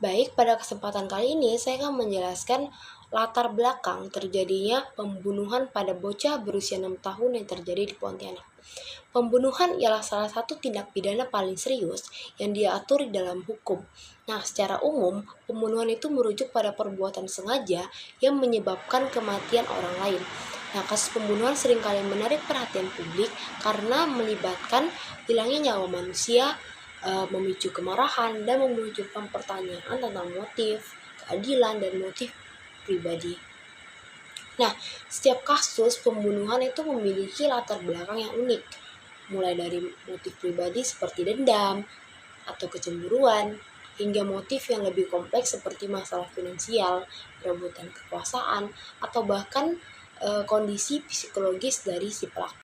Baik, pada kesempatan kali ini saya akan menjelaskan latar belakang terjadinya pembunuhan pada bocah berusia 6 tahun yang terjadi di Pontianak. Pembunuhan ialah salah satu tindak pidana paling serius yang diatur di dalam hukum. Nah, secara umum, pembunuhan itu merujuk pada perbuatan sengaja yang menyebabkan kematian orang lain. Nah, kasus pembunuhan seringkali menarik perhatian publik karena melibatkan hilangnya nyawa manusia, memicu kemarahan, dan memunculkan pertanyaan tentang motif, keadilan, dan motif pribadi. Nah, setiap kasus pembunuhan itu memiliki latar belakang yang unik, mulai dari motif pribadi seperti dendam atau kecemburuan, hingga motif yang lebih kompleks seperti masalah finansial, perebutan kekuasaan, atau bahkan kondisi psikologis dari si pelaku.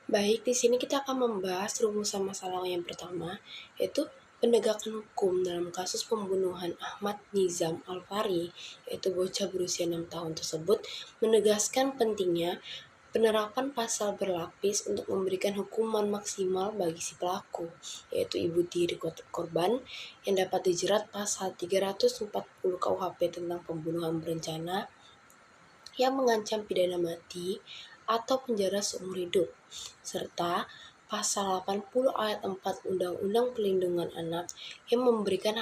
Baik, di sini kita akan membahas rumusan masalah yang pertama, yaitu penegakan hukum dalam kasus pembunuhan Ahmad Nizam Alfari, yaitu bocah berusia 6 tahun tersebut, menegaskan pentingnya penerapan pasal berlapis untuk memberikan hukuman maksimal bagi si pelaku, yaitu ibu tiri korban yang dapat dijerat pasal 340 KUHP tentang pembunuhan berencana yang mengancam pidana mati atau penjara seumur hidup, serta pasal 80 ayat 4 Undang-Undang Perlindungan Anak yang memberikan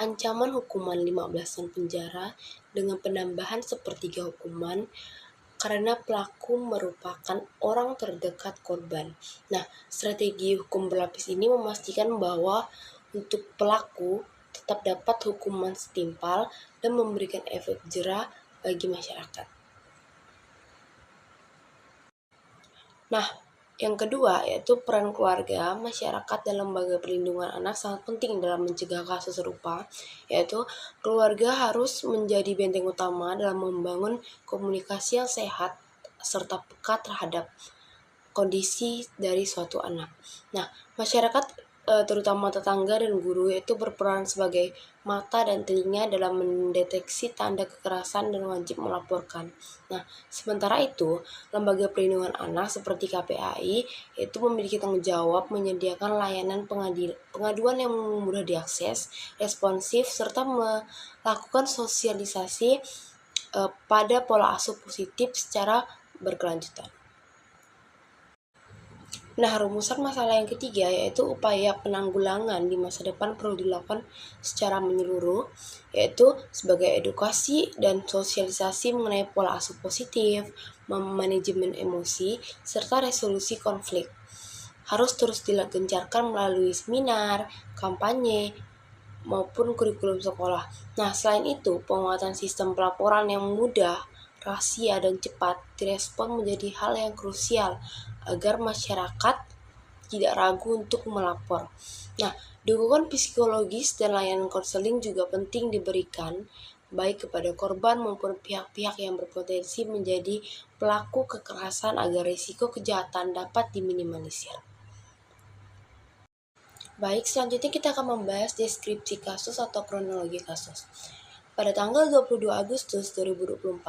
ancaman hukuman 15 tahun penjara dengan penambahan sepertiga hukuman karena pelaku merupakan orang terdekat korban. Nah, strategi hukum berlapis ini memastikan bahwa untuk pelaku tetap dapat hukuman setimpal dan memberikan efek jera bagi masyarakat. Nah, yang kedua yaitu peran keluarga, masyarakat, dan lembaga perlindungan anak sangat penting dalam mencegah kasus serupa, yaitu keluarga harus menjadi benteng utama dalam membangun komunikasi yang sehat serta peka terhadap kondisi dari suatu anak. Nah, masyarakat terutama tetangga dan guru itu berperan sebagai mata dan telinga dalam mendeteksi tanda kekerasan dan wajib melaporkan. Nah, sementara itu, lembaga perlindungan anak seperti KPAI itu memiliki tanggung jawab menyediakan layanan pengaduan yang mudah diakses, responsif, serta melakukan sosialisasi pada pola asuh positif secara berkelanjutan. Nah, rumusan masalah yang ketiga yaitu upaya penanggulangan di masa depan perlu dilakukan secara menyeluruh, yaitu sebagai edukasi dan sosialisasi mengenai pola asuh positif, manajemen emosi, serta resolusi konflik. Harus terus digencarkan melalui seminar, kampanye, maupun kurikulum sekolah. Nah, selain itu, penguatan sistem pelaporan yang mudah, rahasia, dan cepat direspon menjadi hal yang krusial agar masyarakat tidak ragu untuk melapor. Nah, dukungan psikologis dan layanan konseling juga penting diberikan baik kepada korban maupun pihak-pihak yang berpotensi menjadi pelaku kekerasan agar risiko kejahatan dapat diminimalisir. Baik, selanjutnya kita akan membahas deskripsi kasus atau kronologi kasus. Pada tanggal 22 Agustus 2024,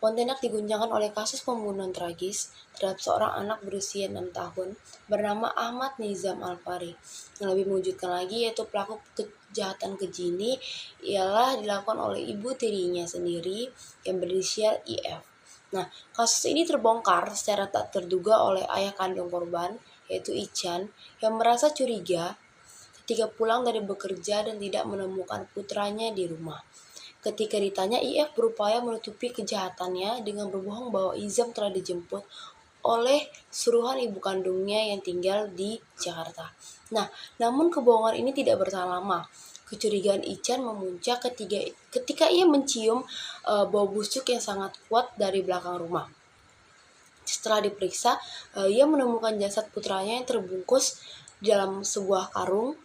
Pontianak diguncangkan oleh kasus pembunuhan tragis terhadap seorang anak berusia 6 tahun bernama Ahmad Nizam Alfari. Yang lebih mengejutkan lagi yaitu pelaku kejahatan keji ini ialah dilakukan oleh ibu tirinya sendiri yang berinisial IF. Nah, kasus ini terbongkar secara tak terduga oleh ayah kandung korban, yaitu Ichan, yang merasa curiga ketika pulang dari bekerja dan tidak menemukan putranya di rumah. Ketika ditanya, IF berupaya menutupi kejahatannya dengan berbohong bahwa Izam telah dijemput oleh suruhan ibu kandungnya yang tinggal di Jakarta. Nah, namun kebohongan ini tidak bertahan lama. Kecurigaan Ichan memuncak ketika ia mencium bau busuk yang sangat kuat dari belakang rumah. Setelah diperiksa, ia menemukan jasad putranya yang terbungkus di dalam sebuah karung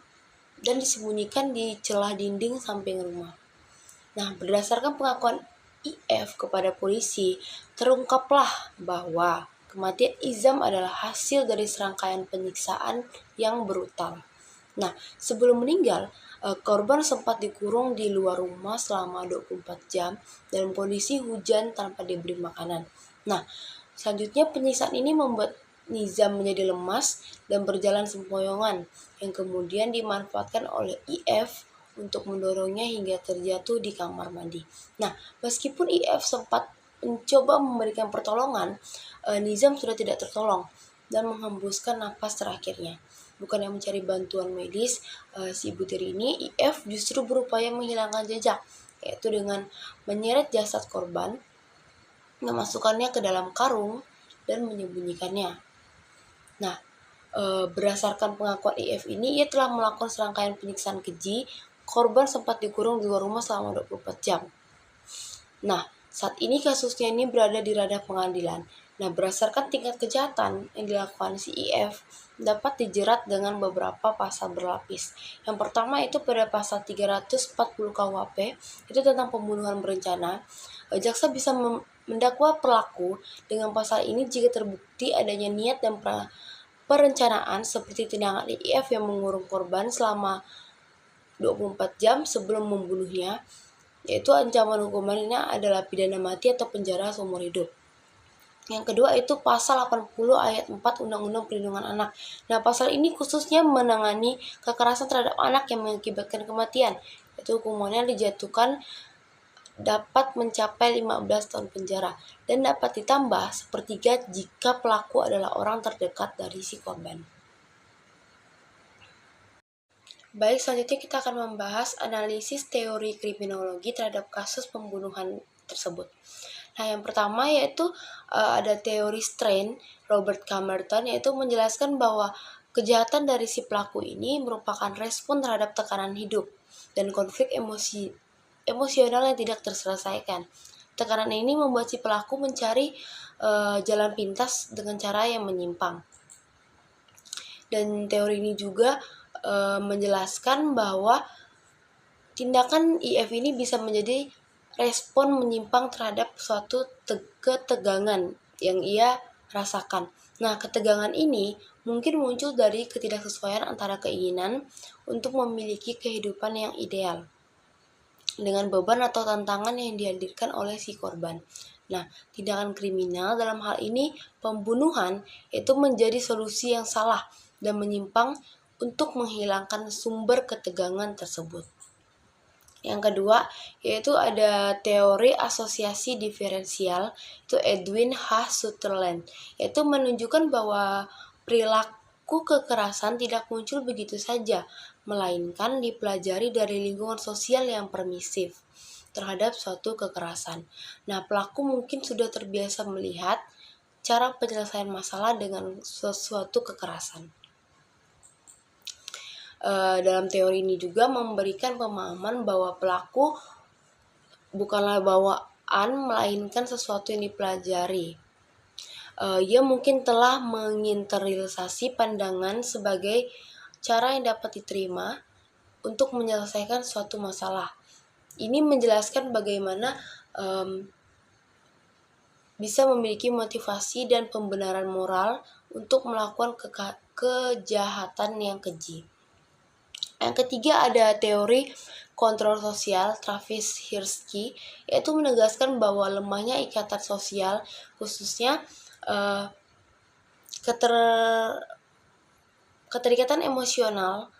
dan disembunyikan di celah dinding samping rumah. Nah, berdasarkan pengakuan IF kepada polisi, terungkaplah bahwa kematian Izam adalah hasil dari serangkaian penyiksaan yang brutal. Nah, sebelum meninggal, korban sempat dikurung di luar rumah selama 24 jam dalam kondisi hujan tanpa diberi makanan. Nah, selanjutnya penyiksaan ini Nizam menjadi lemas dan berjalan sempoyongan, yang kemudian dimanfaatkan oleh IF untuk mendorongnya hingga terjatuh di kamar mandi. Nah, meskipun IF sempat mencoba memberikan pertolongan, Nizam sudah tidak tertolong dan menghembuskan napas terakhirnya. Bukan yang mencari bantuan medis, si ibu tiri ini, IF justru berupaya menghilangkan jejak, yaitu dengan menyeret jasad korban, memasukkannya ke dalam karung, dan menyembunyikannya. Nah, berdasarkan pengakuan IF ini, ia telah melakukan serangkaian penyiksaan keji. Korban sempat dikurung di luar rumah selama 24 jam. Nah, saat ini kasusnya ini berada di ranah pengadilan. Nah, berdasarkan tingkat kejahatan yang dilakukan si IF, dapat dijerat dengan beberapa pasal berlapis. Yang pertama itu pada pasal 340 KUHP, itu tentang pembunuhan berencana. Jaksa bisa mendakwa pelaku dengan pasal ini jika terbukti adanya niat dan perencanaan seperti tindakan IF yang mengurung korban selama 24 jam sebelum membunuhnya, yaitu ancaman hukumannya adalah pidana mati atau penjara seumur hidup. Yang kedua itu pasal 80 ayat 4 Undang-Undang Perlindungan Anak. Nah, pasal ini khususnya menangani kekerasan terhadap anak yang mengakibatkan kematian, yaitu hukumannya dijatuhkan dapat mencapai 15 tahun penjara dan dapat ditambah sepertiga jika pelaku adalah orang terdekat dari si korban. Baik, selanjutnya kita akan membahas analisis teori kriminologi terhadap kasus pembunuhan tersebut. Nah, yang pertama yaitu ada teori Strain, Robert Camerton, yaitu menjelaskan bahwa kejahatan dari si pelaku ini merupakan respon terhadap tekanan hidup dan konflik emosional yang tidak terselesaikan. Tekanan ini membuat si pelaku mencari jalan pintas dengan cara yang menyimpang. Dan teori ini juga menjelaskan bahwa tindakan IF ini bisa menjadi respon menyimpang terhadap suatu ketegangan yang ia rasakan. Nah, ketegangan ini mungkin muncul dari ketidaksesuaian antara keinginan untuk memiliki kehidupan yang ideal dengan beban atau tantangan yang dihadirkan oleh si korban. Nah, tindakan kriminal dalam hal ini pembunuhan itu menjadi solusi yang salah dan menyimpang untuk menghilangkan sumber ketegangan tersebut. Yang kedua, yaitu ada teori asosiasi diferensial, itu Edwin H. Sutherland, yaitu menunjukkan bahwa perilaku kekerasan tidak muncul begitu saja, melainkan dipelajari dari lingkungan sosial yang permisif terhadap suatu kekerasan. Nah, pelaku mungkin sudah terbiasa melihat cara penyelesaian masalah dengan suatu kekerasan. Dalam teori ini juga memberikan pemahaman bahwa pelaku bukanlah bawaan melainkan sesuatu yang dipelajari. Ia mungkin telah menginterilisasi pandangan sebagai cara yang dapat diterima untuk menyelesaikan suatu masalah. Ini menjelaskan bagaimana bisa memiliki motivasi dan pembenaran moral untuk melakukan kejahatan yang keji. Yang ketiga ada teori kontrol sosial Travis Hirschi, yaitu menegaskan bahwa lemahnya ikatan sosial, khususnya keterikatan emosional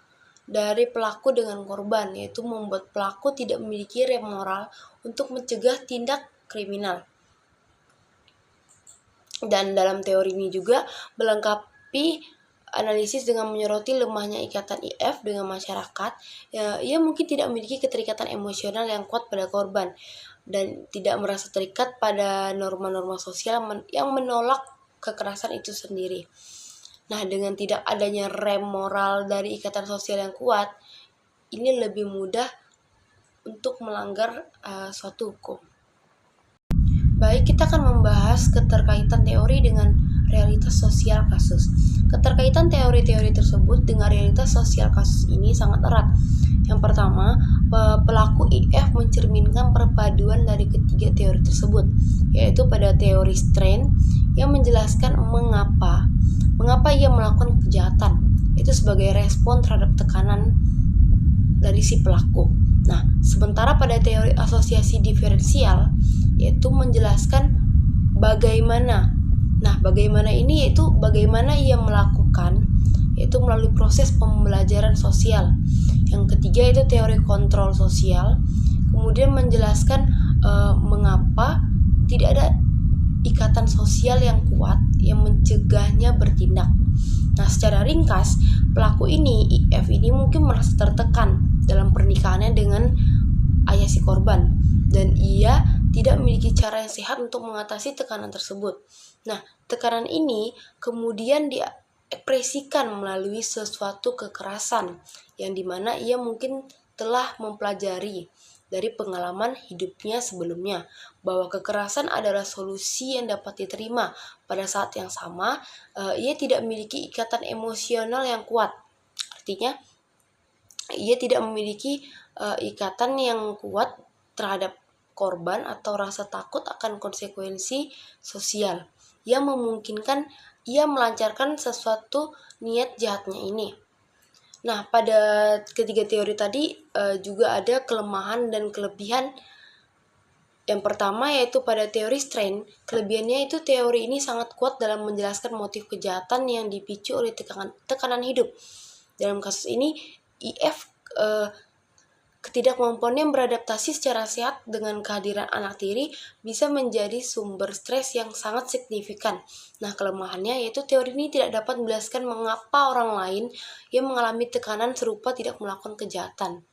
dari pelaku dengan korban, yaitu membuat pelaku tidak memiliki rem moral untuk mencegah tindak kriminal. Dan dalam teori ini juga melengkapi analisis dengan menyoroti lemahnya ikatan IF dengan masyarakat. Ia mungkin tidak memiliki keterikatan emosional yang kuat pada korban dan tidak merasa terikat pada norma-norma sosial yang menolak kekerasan itu sendiri. Nah, dengan tidak adanya rem moral dari ikatan sosial yang kuat, ini lebih mudah untuk melanggar suatu hukum. Baik, kita akan membahas keterkaitan teori dengan realitas sosial kasus. Keterkaitan teori-teori tersebut dengan realitas sosial kasus ini sangat erat. Yang pertama, pelaku IF mencerminkan perpaduan dari ketiga teori tersebut, yaitu pada teori Strain yang menjelaskan mengapa ia melakukan kejahatan, itu sebagai respon terhadap tekanan dari si pelaku. Nah, sementara pada teori asosiasi diferensial, yaitu menjelaskan bagaimana bagaimana ini yaitu bagaimana ia melakukan yaitu melalui proses pembelajaran sosial. Yang ketiga itu teori kontrol sosial, kemudian menjelaskan mengapa tidak ada ikatan sosial yang kuat yang mencegahnya bertindak. Nah, secara ringkas, pelaku ini, IF ini mungkin merasa tertekan dalam pernikahannya dengan ayah si korban, dan ia tidak memiliki cara yang sehat untuk mengatasi tekanan tersebut. Nah, tekanan ini kemudian diekspresikan melalui sesuatu kekerasan yang dimana ia mungkin telah mempelajari dari pengalaman hidupnya sebelumnya bahwa kekerasan adalah solusi yang dapat diterima. Pada saat yang sama, ia tidak memiliki ikatan emosional yang kuat. Artinya, ia tidak memiliki ikatan yang kuat terhadap korban atau rasa takut akan konsekuensi sosial yang memungkinkan ia melancarkan sesuatu niat jahatnya ini. Nah, pada ketiga teori tadi juga ada kelemahan dan kelebihan. Yang pertama yaitu pada teori strain, kelebihannya itu teori ini sangat kuat dalam menjelaskan motif kejahatan yang dipicu oleh tekanan hidup. Dalam kasus ini, IF ketidakmampuannya beradaptasi secara sehat dengan kehadiran anak tiri bisa menjadi sumber stres yang sangat signifikan. Nah, kelemahannya yaitu teori ini tidak dapat menjelaskan mengapa orang lain yang mengalami tekanan serupa tidak melakukan kejahatan.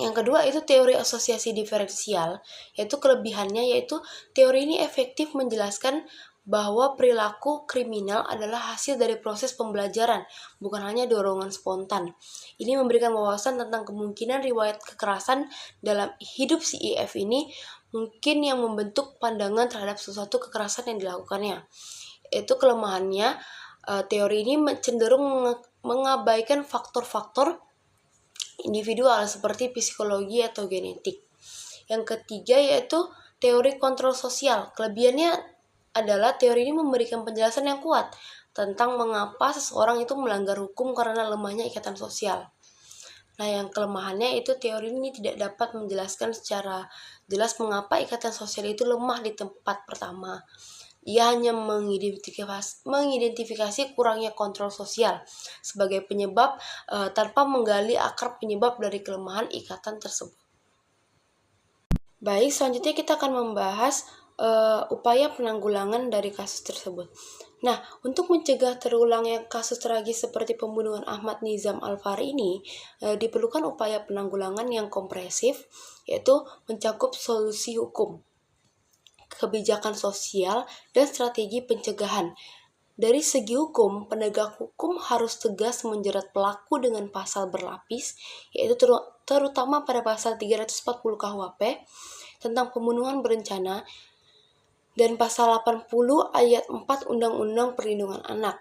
Yang kedua itu teori asosiasi diferensial, yaitu kelebihannya yaitu teori ini efektif menjelaskan bahwa perilaku kriminal adalah hasil dari proses pembelajaran, bukan hanya dorongan spontan. Ini memberikan wawasan tentang kemungkinan riwayat kekerasan dalam hidup si IF ini mungkin yang membentuk pandangan terhadap sesuatu kekerasan yang dilakukannya. Itu kelemahannya, teori ini cenderung mengabaikan faktor-faktor individual seperti psikologi atau genetik. Yang ketiga yaitu teori kontrol sosial. Kelebihannya adalah teori ini memberikan penjelasan yang kuat tentang mengapa seseorang itu melanggar hukum karena lemahnya ikatan sosial. Nah, yang kelemahannya itu teori ini tidak dapat menjelaskan secara jelas mengapa ikatan sosial itu lemah di tempat pertama. Ia hanya mengidentifikasi kurangnya kontrol sosial sebagai penyebab tanpa menggali akar penyebab dari kelemahan ikatan tersebut. Baik, selanjutnya kita akan membahas upaya penanggulangan dari kasus tersebut. Nah, untuk mencegah terulangnya kasus tragis seperti pembunuhan Ahmad Nizam Al-Fahri ini, diperlukan upaya penanggulangan yang komprehensif, yaitu mencakup solusi hukum, kebijakan sosial, dan strategi pencegahan. Dari segi hukum, penegak hukum harus tegas menjerat pelaku dengan pasal berlapis, yaitu terutama pada pasal 340 KUHP tentang pembunuhan berencana dan pasal 80 ayat 4 Undang-Undang Perlindungan Anak.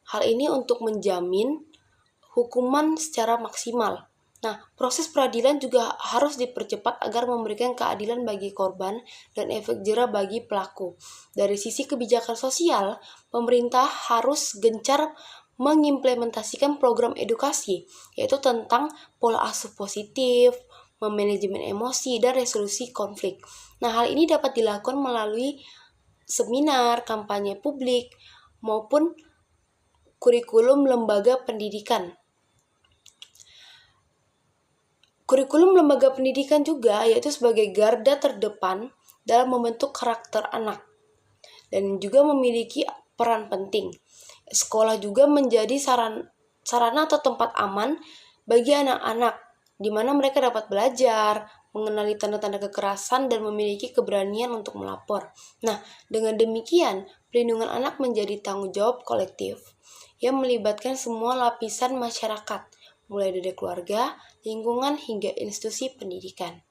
Hal ini untuk menjamin hukuman secara maksimal. Nah, proses peradilan juga harus dipercepat agar memberikan keadilan bagi korban dan efek jera bagi pelaku. Dari sisi kebijakan sosial, pemerintah harus gencar mengimplementasikan program edukasi, yaitu tentang pola asuh positif, manajemen emosi, dan resolusi konflik. Nah, hal ini dapat dilakukan melalui seminar, kampanye publik, maupun kurikulum lembaga pendidikan. Kurikulum lembaga pendidikan juga yaitu sebagai garda terdepan dalam membentuk karakter anak dan juga memiliki peran penting. Sekolah juga menjadi sarana atau tempat aman bagi anak-anak di mana mereka dapat belajar, mengenali tanda-tanda kekerasan dan memiliki keberanian untuk melapor. Nah, dengan demikian, perlindungan anak menjadi tanggung jawab kolektif yang melibatkan semua lapisan masyarakat, mulai dari keluarga, lingkungan, hingga institusi pendidikan.